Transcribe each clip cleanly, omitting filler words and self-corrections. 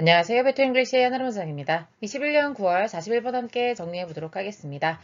안녕하세요. 베터 잉글리시의 하나로원장입니다. 21년 9월 41번 함께 정리해 보도록 하겠습니다.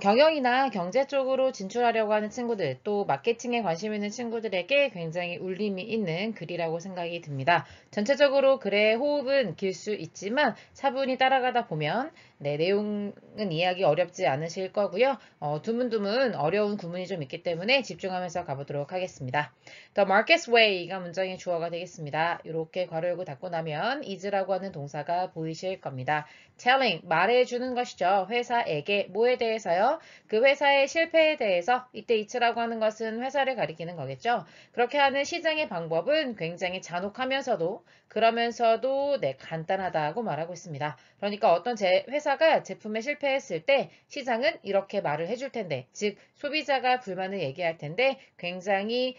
경영이나 경제 쪽으로 진출하려고 하는 친구들, 또 마케팅에 관심 있는 친구들에게 굉장히 울림이 있는 글이라고 생각이 듭니다. 전체적으로 글의 호흡은 길 수 있지만 차분히 따라가다 보면 내용은 이해하기 어렵지 않으실 거고요. 드문드문 어려운 구문이 좀 있기 때문에 집중하면서 가보도록 하겠습니다. The Marcus Way가 문장의 주어가 되겠습니다. 이렇게 괄호 열고 닫고 나면 is라고 하는 동사가 보이실 겁니다. telling, 말해주는 것이죠. 회사에게 뭐에 대해서요? 그 회사의 실패에 대해서 이때 it라고 하는 것은 회사를 가리키는 거겠죠. 그렇게 하는 시장의 방법은 굉장히 잔혹하면서도 그러면서도 간단하다고 말하고 있습니다. 그러니까 어떤 회사가 제품에 실패했을 때 시장은 이렇게 말을 해줄 텐데, 즉 소비자가 불만을 얘기할 텐데 굉장히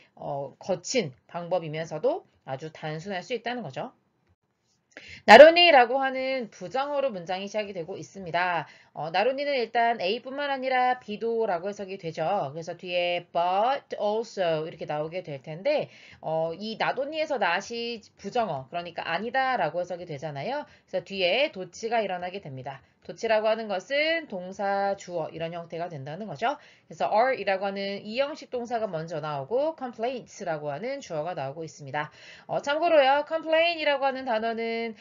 거친 방법이면서도 아주 단순할 수 있다는 거죠. 나론이라고 하는 부정어로 문장이 시작이 되고 있습니다. 나론이는 일단 A뿐만 아니라 B도라고 해석이 되죠. 그래서 뒤에 but also 이렇게 나오게 될 텐데 이 나돈이에서 not이 부정어, 그러니까 아니다라고 해석이 되잖아요. 그래서 뒤에 도치가 일어나게 됩니다. 도치라고 하는 것은 동사, 주어 이런 형태가 된다는 거죠. 그래서 are이라고 하는 이형식 동사가 먼저 나오고 complaints라고 하는 주어가 나오고 있습니다. 참고로요, complain이라고 하는 단어는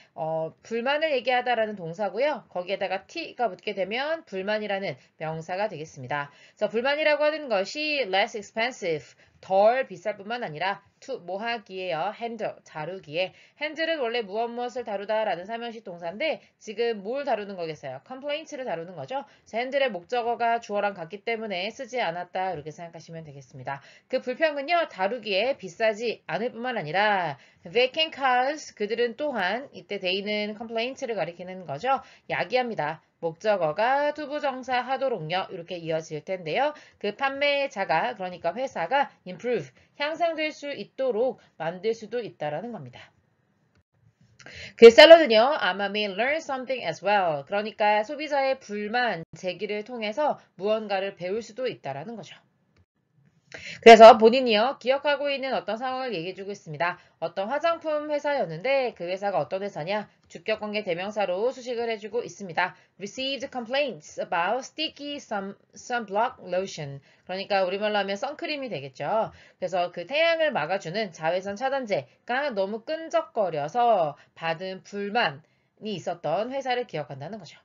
불만을 얘기하다라는 동사고요. 거기에다가 t가 붙게 되면 불만이라는 명사가 되겠습니다. 그래서 불만이라고 하는 것이 less expensive, 덜 비쌀 뿐만 아니라 to 뭐 하기에요? handle, 다루기에. handle은 원래 무엇을 다루다라는 사명식 동사인데 지금 뭘 다루는 거겠어요? complaint를 다루는 거죠. handle의 목적어가 주어랑 같기 때문에 쓰지 않았다 이렇게 생각하시면 되겠습니다. 그 불평은요, 다루기에 비싸지 않을 뿐만 아니라 they can cause, 그들은 또한 이때 they는 complaint를 가리키는 거죠. 야기합니다. 목적어가 투부정사 하도록요 이렇게 이어질 텐데요. 그 판매자가, 그러니까 회사가 improve, 향상될 수 있도록 만들 수도 있다라는 겁니다. 그 샐러드는요, 아마 may learn something as well. 그러니까 소비자의 불만 제기를 통해서 무언가를 배울 수도 있다라는 거죠. 그래서 본인이요, 기억하고 있는 어떤 상황을 얘기해주고 있습니다. 어떤 화장품 회사였는데 그 회사가 어떤 회사냐? 주격관계 대명사로 수식을 해주고 있습니다. Received complaints about sticky sunblock lotion. 그러니까 우리말로 하면 선크림이 되겠죠. 그래서 그 태양을 막아주는 자외선 차단제가 너무 끈적거려서 받은 불만이 있었던 회사를 기억한다는 거죠.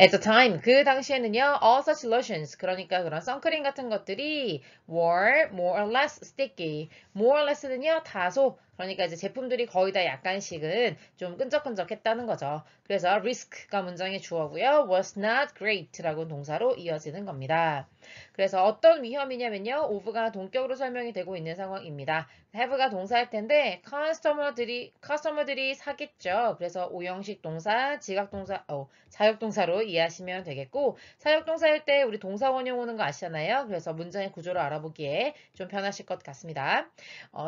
At the time, 그 당시에는요, all such lotions, 그러니까 그런 선크림 같은 것들이 were more or less sticky. more or less는요, 다소, 그러니까 이제 제품들이 거의 다 약간씩은 좀 끈적끈적했다는 거죠. 그래서 risk가 문장의 주어고요, was not great라고 동사로 이어지는 겁니다. 그래서 어떤 위험이냐면요, of가 동격으로 설명이 되고 있는 상황입니다. have가 동사일 텐데 customer들이 사겠죠. 그래서 오형식 동사, 지각동사, 사역동사로 이해하시면 되겠고, 사역동사일 때 우리 동사 원형 오는 거 아시잖아요. 그래서 문장의 구조를 알아보기에 좀 편하실 것 같습니다.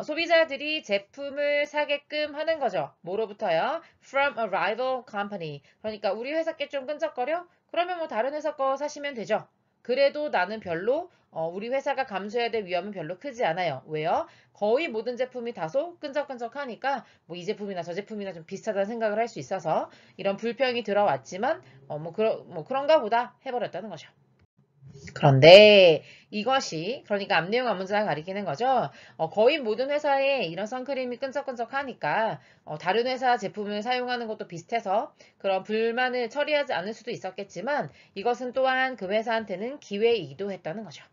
소비자들이 제품을 사게끔 하는 거죠. 뭐로부터요? From a rival company. 그러니까 우리 회사 게 좀 끈적거려? 그러면 뭐 다른 회사 거 사시면 되죠. 그래도 나는 별로 우리 회사가 감수해야 될 위험은 별로 크지 않아요. 왜요? 거의 모든 제품이 다소 끈적끈적하니까 뭐 이 제품이나 저 제품이나 좀 비슷하다는 생각을 할 수 있어서 이런 불평이 들어왔지만 뭐 그런가 보다 해버렸다는 거죠. 그런데 이것이, 그러니까 앞내용 앞문장을 가리키는 거죠. 거의 모든 회사에 이런 선크림이 끈적끈적하니까 다른 회사 제품을 사용하는 것도 비슷해서 그런 불만을 처리하지 않을 수도 있었겠지만 이것은 또한 그 회사한테는 기회이기도 했다는 거죠.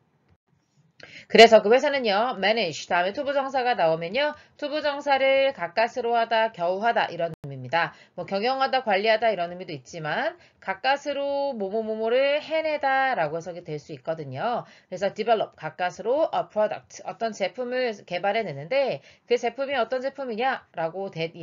그래서 그 회사는요, manage 다음에 투부정사가 나오면요, 투부정사를 가까스로 하다, 겨우 하다 이런 의미입니다. 뭐 경영하다, 관리하다 이런 의미도 있지만 가까스로 뭐뭐뭐뭐를 해내다라고 해석이 될 수 있거든요. 그래서 develop 가까스로 a product 어떤 제품을 개발해내는데 그 제품이 어떤 제품이냐라고 that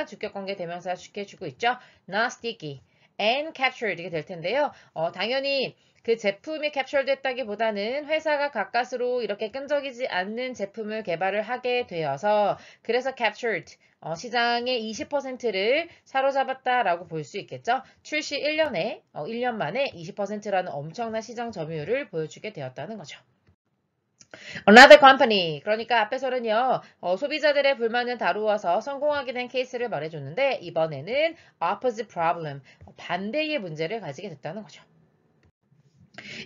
주격관계 대명사 쉽게 주고 있죠. Not sticky and captured 이게 될 텐데요. 당연히 그 제품이 캡처됐다기보다는 회사가 가까스로 이렇게 끈적이지 않는 제품을 개발을 하게 되어서 그래서 captured 시장의 20%를 사로잡았다라고 볼 수 있겠죠. 출시 1년에 1년 만에 20%라는 엄청난 시장 점유율을 보여주게 되었다는 거죠. Another company. 그러니까 앞에서는요, 소비자들의 불만을 다루어서 성공하게 된 케이스를 말해줬는데, 이번에는 opposite problem. 반대의 문제를 가지게 됐다는 거죠.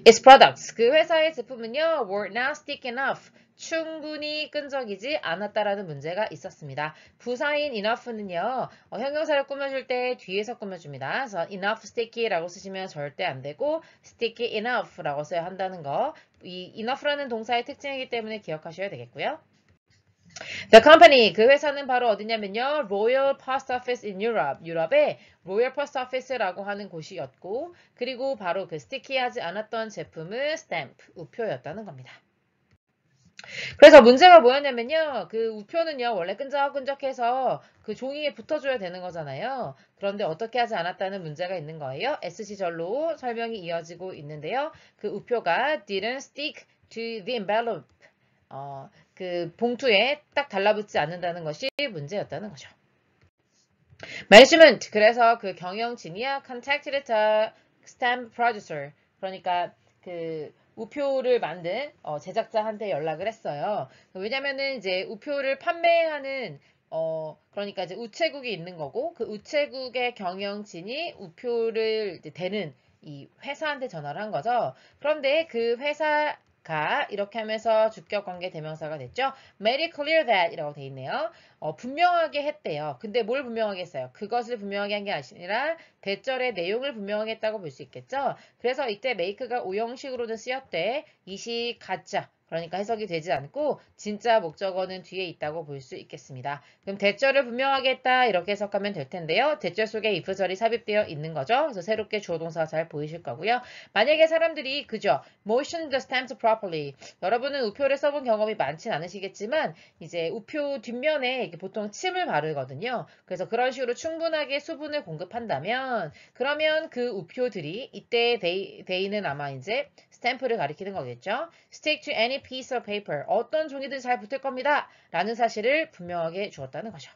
Its products. 그 회사의 제품은요, were not thick enough. 충분히 끈적이지 않았다라는 문제가 있었습니다. 부사인 enough는요, 형용사를 꾸며줄 때 뒤에서 꾸며줍니다. 그래서 enough sticky라고 쓰시면 절대 안 되고, sticky enough라고 써야 한다는 거. 이 enough라는 동사의 특징이기 때문에 기억하셔야 되겠고요. The company, 그 회사는 바로 어디냐면요. Royal Post Office in Europe. 유럽의 Royal Post Office라고 하는 곳이었고, 그리고 바로 그 스티키하지 않았던 제품은 stamp, 우표였다는 겁니다. 그래서 문제가 뭐였냐면요. 그 우표는요, 원래 끈적끈적해서 그 종이에 붙어줘야 되는 거잖아요. 그런데 어떻게 하지 않았다는 문제가 있는 거예요. SC절로 설명이 이어지고 있는데요. 그 우표가 didn't stick to the envelope. 그 봉투에 딱 달라붙지 않는다는 것이 문제였다는 거죠. management, 그래서 그 경영진이야 contacted the stamp producer. 그러니까 그 우표를 만든 제작자한테 연락을 했어요. 왜냐면은 이제 우표를 판매하는 그러니까 이제 우체국이 있는 거고 그 우체국의 경영진이 우표를 이제 대는 이 회사한테 전화를 한 거죠. 그런데 그 회사가 이렇게 하면서 주격 관계 대명사가 됐죠. Made it clear that 이라고 돼 있네요. 분명하게 했대요. 근데 뭘 분명하게 했어요? 그것을 분명하게 한 게 아니라 대절의 내용을 분명하게 했다고 볼 수 있겠죠. 그래서 이때 make가 오형식으로는 쓰였대. 이식 가짜. 그러니까 해석이 되지 않고 진짜 목적어는 뒤에 있다고 볼 수 있겠습니다. 그럼 대절을 분명하게 했다 이렇게 해석하면 될 텐데요. 대절 속에 if절이 삽입되어 있는 거죠. 그래서 새롭게 주어 동사가 잘 보이실 거고요. 만약에 사람들이 그죠? motion the stamps properly. 여러분은 우표를 써본 경험이 많진 않으시겠지만 이제 우표 뒷면에 이렇게 보통 침을 바르거든요. 그래서 그런 식으로 충분하게 수분을 공급한다면 그러면 그 우표들이 이때 데이는 아마 이제 스탬프를 가리키는 거겠죠. Stick to any piece of paper. 어떤 종이든 잘 붙을 겁니다. 라는 사실을 분명하게 주었다는 거죠.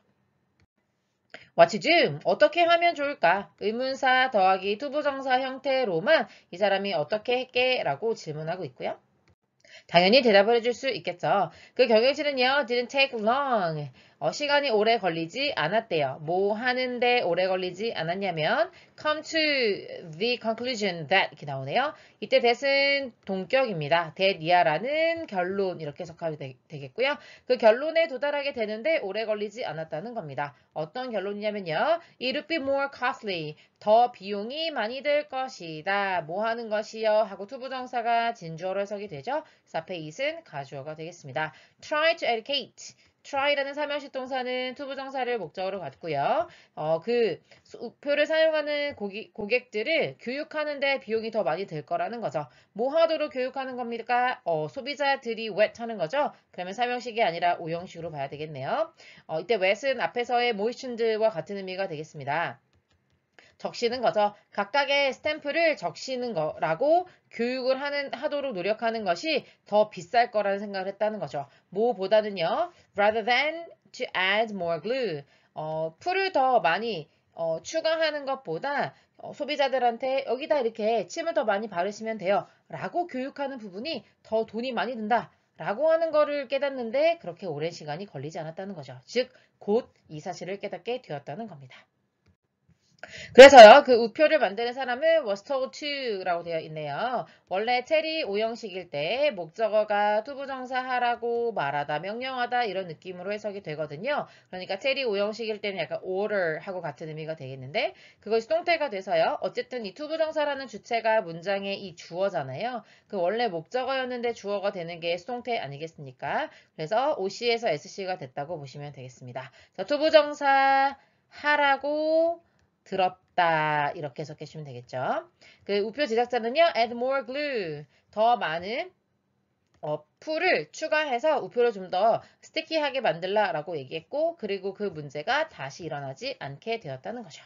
What to do? 어떻게 하면 좋을까? 의문사 더하기 투부정사 형태로만 이 사람이 어떻게 했게? 라고 질문하고 있고요. 당연히 대답을 해줄 수 있겠죠. 그 경영진은요, didn't take long. 시간이 오래 걸리지 않았대요. 뭐 하는데 오래 걸리지 않았냐면, come to the conclusion that 이렇게 나오네요. 이때 that은 동격입니다. that이야라는 결론 이렇게 해석하면 되겠고요. 그 결론에 도달하게 되는데 오래 걸리지 않았다는 겁니다. 어떤 결론이냐면요. It would be more costly. 더 비용이 많이 들 것이다. 뭐 하는 것이요? 하고 투부정사가 진주어로 해석이 되죠. 그래서 앞에 it은 가주어가 되겠습니다. Try to educate. try라는 삼형식 동사는 투부정사를 목적으로 갖고요. 그 우표를 사용하는 고객들을 교육하는데 비용이 더 많이 들 거라는 거죠. 뭐 하도록 교육하는 겁니까? 소비자들이 wet 하는 거죠. 그러면 삼형식이 아니라 오형식으로 봐야 되겠네요. 이때 wet은 앞에서의 moistened와 같은 의미가 되겠습니다. 적시는 거죠. 각각의 스탬프를 적시는 거라고 교육을 하도록 노력하는 것이 더 비쌀 거라는 생각을 했다는 거죠. 뭐보다는요. rather than to add more glue. 풀을 더 많이 추가하는 것보다 소비자들한테 여기다 이렇게 침을 더 많이 바르시면 돼요. 라고 교육하는 부분이 더 돈이 많이 든다. 라고 하는 거를 깨닫는데 그렇게 오랜 시간이 걸리지 않았다는 거죠. 즉, 곧 이 사실을 깨닫게 되었다는 겁니다. 그래서요, 그 우표를 만드는 사람은 was told to라고 되어 있네요. 원래 체리 오형식일 때 목적어가 투부정사 하라고 말하다, 명령하다 이런 느낌으로 해석이 되거든요. 그러니까 체리 오형식일 때는 약간 order 하고 같은 의미가 되겠는데 그것이 수동태가 돼서요. 어쨌든 이 투부정사라는 주체가 문장의 이 주어잖아요. 그 원래 목적어였는데 주어가 되는 게 수동태 아니겠습니까? 그래서 OC에서 SC가 됐다고 보시면 되겠습니다. 자, 투부정사 하라고 들었다 이렇게 해석해 주시면 되겠죠. 그 우표 제작자는요. add more glue 더 많은 풀을 추가해서 우표를 좀 더 스티키하게 만들라라고 얘기했고 그리고 그 문제가 다시 일어나지 않게 되었다는 거죠.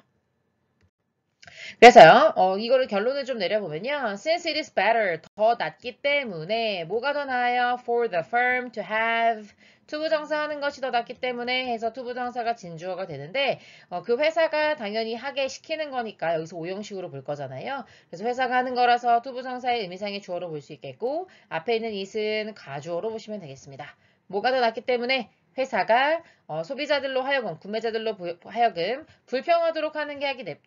그래서요, 이거를 결론을 좀 내려보면요. Since it is better, 더 낫기 때문에 뭐가 더 나아요? For the firm to have 투부정사 하는 것이 더 낫기 때문에 해서 투부정사가 진주어가 되는데 그 회사가 당연히 하게 시키는 거니까 여기서 오형식으로 볼 거잖아요. 그래서 회사가 하는 거라서 투부정사의 의미상의 주어로 볼 수 있겠고 앞에 있는 it은 가주어로 보시면 되겠습니다. 뭐가 더 낫기 때문에 회사가 소비자들로 하여금 구매자들로 하여금 불평하도록 하는 게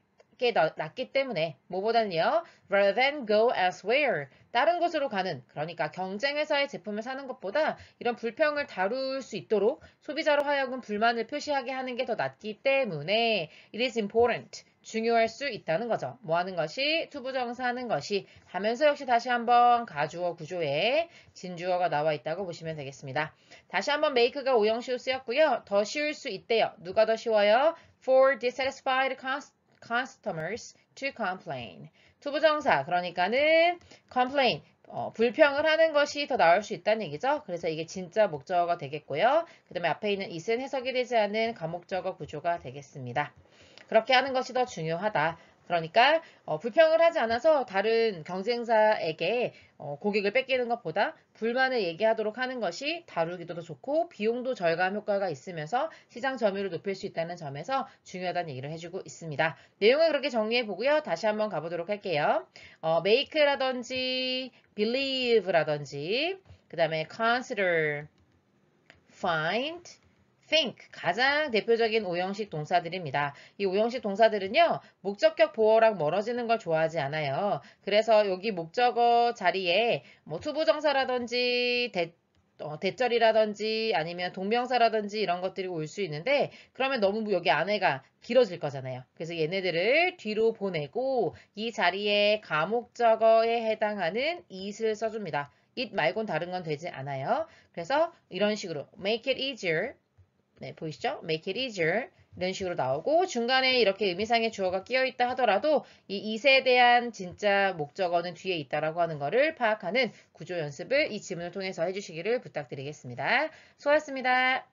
낫기 때문에 뭐보다는요 rather than go elsewhere 다른 곳으로 가는 그러니까 경쟁 회사의 제품을 사는 것보다 이런 불평을 다룰 수 있도록 소비자로 하여금 불만을 표시하게 하는 게 더 낫기 때문에 it is important 중요할 수 있다는 거죠. 뭐 하는 것이 투부정사 하는 것이 하면서 역시 다시 한번 가주어 구조에 진주어가 나와 있다고 보시면 되겠습니다. 다시 한번 make가 오형식으로 쓰였고요. 더 쉬울 수 있대요. 누가 더 쉬워요? For dissatisfied customers to complain. 투부정사 그러니까는 complain 불평을 하는 것이 더 나을 수 있다는 얘기죠. 그래서 이게 진짜 목적어가 되겠고요. 그 다음에 앞에 있는 it은 해석이 되지 않는 가목적어 구조가 되겠습니다. 그렇게 하는 것이 더 중요하다. 그러니까 불평을 하지 않아서 다른 경쟁사에게 고객을 뺏기는 것보다 불만을 얘기하도록 하는 것이 다루기도 더 좋고 비용도 절감 효과가 있으면서 시장 점유율을 높일 수 있다는 점에서 중요하다는 얘기를 해주고 있습니다. 내용을 그렇게 정리해 보고요. 다시 한번 가보도록 할게요. make라든지 believe라든지 그 다음에 consider, find, think 가장 대표적인 오형식 동사들입니다. 이 오형식 동사들은요. 목적격 보어랑 멀어지는 걸 좋아하지 않아요. 그래서 여기 목적어 자리에 뭐 투부정사라든지 대절이라든지 아니면 동명사라든지 이런 것들이 올 수 있는데 그러면 너무 여기 안에가 길어질 거잖아요. 그래서 얘네들을 뒤로 보내고 이 자리에 가목적어에 해당하는 it을 써줍니다. it 말곤 다른 건 되지 않아요. 그래서 이런 식으로 make it easier 네, 보이시죠? make it easier 이런 식으로 나오고 중간에 이렇게 의미상의 주어가 끼어 있다 하더라도 이 it에 대한 진짜 목적어는 뒤에 있다라고 하는 거를 파악하는 구조 연습을 이 지문을 통해서 해주시기를 부탁드리겠습니다. 수고하셨습니다.